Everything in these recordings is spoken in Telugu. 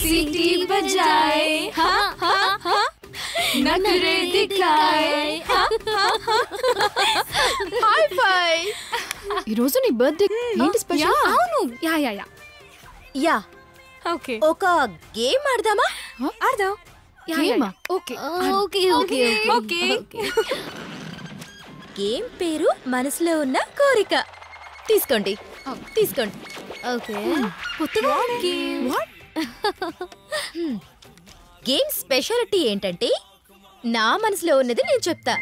सीटी बजाए हाँ हाँ हाँ नखरे दिखाए हाय फाय ఈ రోజు నీ బర్త్డే ఏంటి స్పెషల్? అవును yeah yeah yeah yeah okay ఒక గేమ్ ఆడదామా? ఆడదాం గేమా? Okay okay okay okay game పేరు మనసులో ఉన్న కోరిక. తీసుకోండి తీసుకోండి. ఓకే కొత్తగా గేమ్ స్పెషాలిటీ ఏంటంటే నా మనసులో ఉన్నది నేను చెప్తా.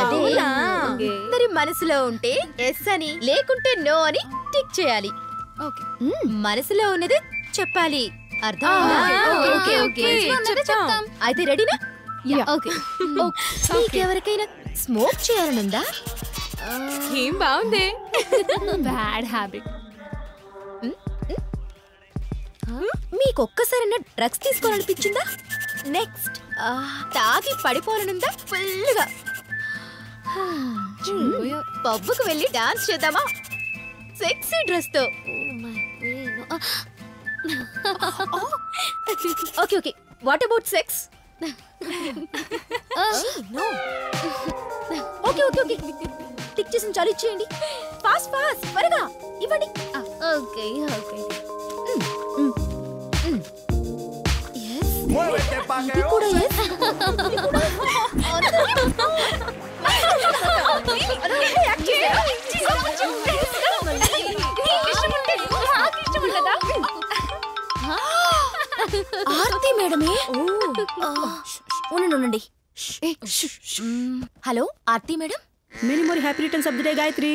అదే అందరి మనసులో ఉంటే ఎస్ అని లేకుంటే నో అని టిక్ చేయాలి. ఓకే మనసులో ఉన్నది చెప్పాలి. అర్థం ఓకే ఓకే చెప్తాం. అయితే రెడీనా? Yeah okay. నీకెవరికైనా స్మోక్ చేయాలనుందా? ఏం బాగుంది బ్యాడ్ హ్యాబిట్ మీకొక్కసారైనా డ్రగ్స్ తీసుకోవాలనిపించిందా? నెక్స్ట్ తాగి పడిపోవాలనుందా? ఫుల్గా పబ్బుకు వెళ్ళి డాన్స్ చేద్దామా సెక్సీ డ్రెస్ తో? Okay okay what about sex? Okay okay okay tick చేసి చాలు ఇచ్చేయండి. ఫాస్ట్ ఫాస్ట్ త్వరగా ఇవ్వండి. ఓకే ఓకే ఇది కూడా yes. ఆర్తి మేడమే. ఉండండి. Hello Aarti madam. Many more happy returns of the day Gayatri.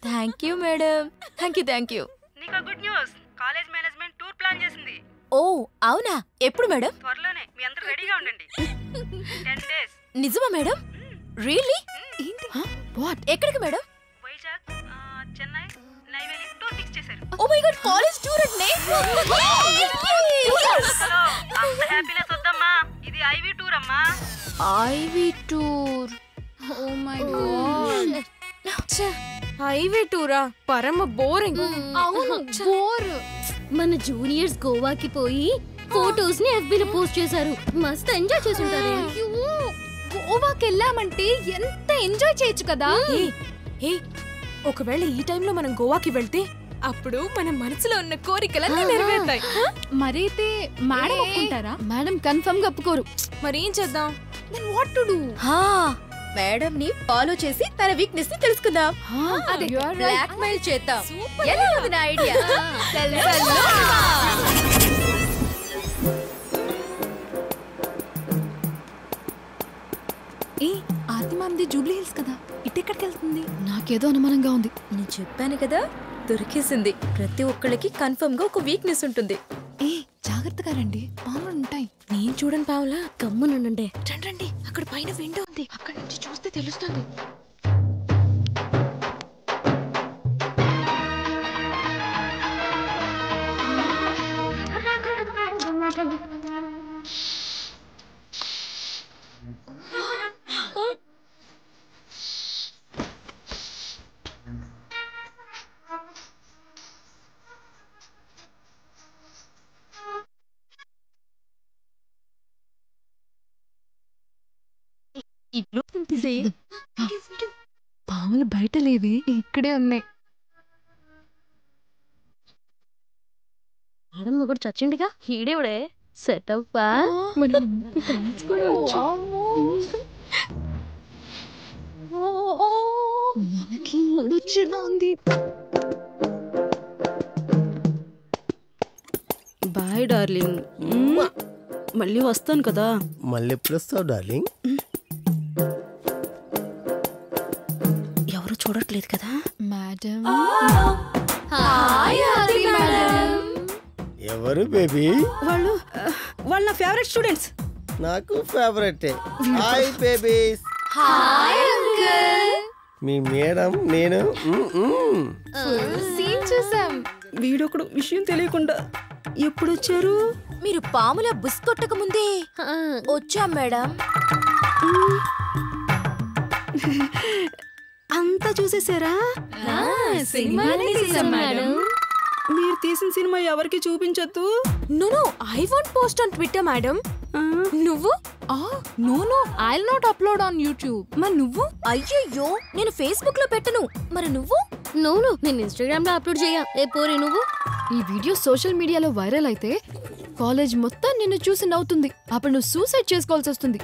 Thank you madam. Thank you. నీకు good news, college management tour plan చేసింది. ఓ అవునా? ఎప్పుడు మేడం? త్వరలోనే, మీ అందరూ రెడీగా ఉండండి. 10 days. నిజమా మేడం? రియల్లీ? వాట్? ఎక్కడికి madam? Vizag, Chennai, Neyveli tour fix చేశారు. Oh my god, college tour అంటే హలో, అంత హ్యాపీనెస్ వద్దమ్మా, ఇది ఐవి టూర్ అమ్మా. IV tour. Oh my god highway టూరా పరమ బోరింగ్. అవును బోర్. మన జూనియర్స్ గోవాకి పోయి ఫోటోస్ ని FB లో పోస్ట్ చేశారు. మస్త్ ఎంజాయ్ చేసుంటారు. గోవాకి వెళ్ళామంటే ఎంత ఎంజాయ్ చేయొచ్చు కదా. ఒకవేళ ఈ టైంలో మనం గోవాకి వెళ్తే అప్పుడు మన మనసులో ఉన్న కోరికలన్నీ నెరవేరుతాయి. మరైతే మేడం ఒప్పుకుంటారా? మేడం కన్ఫర్మ్ గా ఒప్పుకోరు. మరి ఏం చేద్దాం? Then what to do? Madam ని ఫాలో చేసి తన వీక్నెస్ ని తెలుసుకుందాం. అదే బ్లాక్ మెయిల్ చేద్దాం. ఎలా ఉంది నా ఐడియా? ఆర్తి మామ్ది జూబ్లీ హిల్స్ కదా, ఇటెక్కడికి వెళ్తుంది? నాకేదో అనుమానంగా ఉంది. నేను చెప్పాను కదా, దొరికేసింది. ప్రతి ఒక్కళ్ళకి కన్ఫర్మ్ గా ఒక వీక్నెస్ ఉంటుంది. జాగ్రత్తగా రండి, పాములు ఉంటాయి. నేను చూడను పావులా. గమ్మునుండండి. రండి, అక్కడ పైన విండో ఉంది, అక్కడ నుంచి చూస్తే తెలుస్తుంది. పాములు బయట లేవి, ఇక్కడే ఉన్నాయి. మేడం ఒకటి చచ్చిండిగా, హీడేవుడే సెటప్. బాయ్ డార్లింగ్, మళ్ళీ వస్తాను కదా. మళ్ళీ ఎప్పుడు వస్తావు డార్లింగ్? ఎవరు చూడట్లేదు కదా మేడం. ఎవరు బేబీ? వాళ్ళు నా ఫేవరెట్ స్టూడెంట్స్. నాకు ఫేవరెట్. Hi babies. మీ మేడం నేను సీన్ చూసాం. వీడొకడు విషయం తెలియకుండా ఎప్పుడు వచ్చారు? మీరు పాముల బుస్ కొట్టక ముందే వచ్చాం మేడం. అంతా చూసేసారా? సినిమానే చూసాం మేడం. మీరు తీసిన సినిమా ఎవరికి చూపించొద్దు. No I want post on Twitter madam. నువ్వు no I will not upload on YouTube. మరి నువ్వు? అయ్యయ్యో నేను ఫేస్బుక్ లో పెట్టను. మరి నువ్వు? నో నేను ఇన్స్టాగ్రామ్ లో అప్లోడ్ చేయ. ఏ పోరి నువ్వు? ఈ వీడియో సోషల్ మీడియాలో వైరల్ అయితే కాలేజ్ మొత్తం నిన్ను చూసి నవ్వుతుంది. అప్పుడు నువ్వు సూసైడ్ చేసుకోవాల్సి వస్తుంది.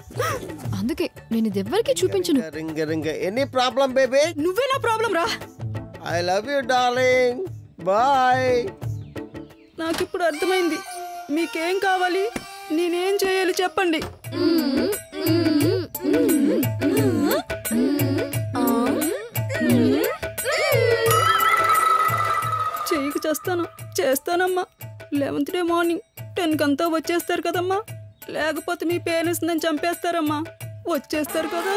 అందుకే నేను ఇది ఎవ్వరికి చూపించను. రింగ ఎనీ ప్రాబ్లం బేబీ? నువ్వే నా ప్రాబ్లం రా. I love you darling. Bye. నాకిప్పుడు అర్థమైంది. మీకేం కావాలి, నేనేం చేయాలి చెప్పండి. చెయ్యికి చేస్తానమ్మా. 11th డే మార్నింగ్ 10 కంతా వచ్చేస్తారు కదమ్మా. లేకపోతే మీ పేరెంట్స్ నన్ను చంపేస్తారమ్మా. వచ్చేస్తారు కదా.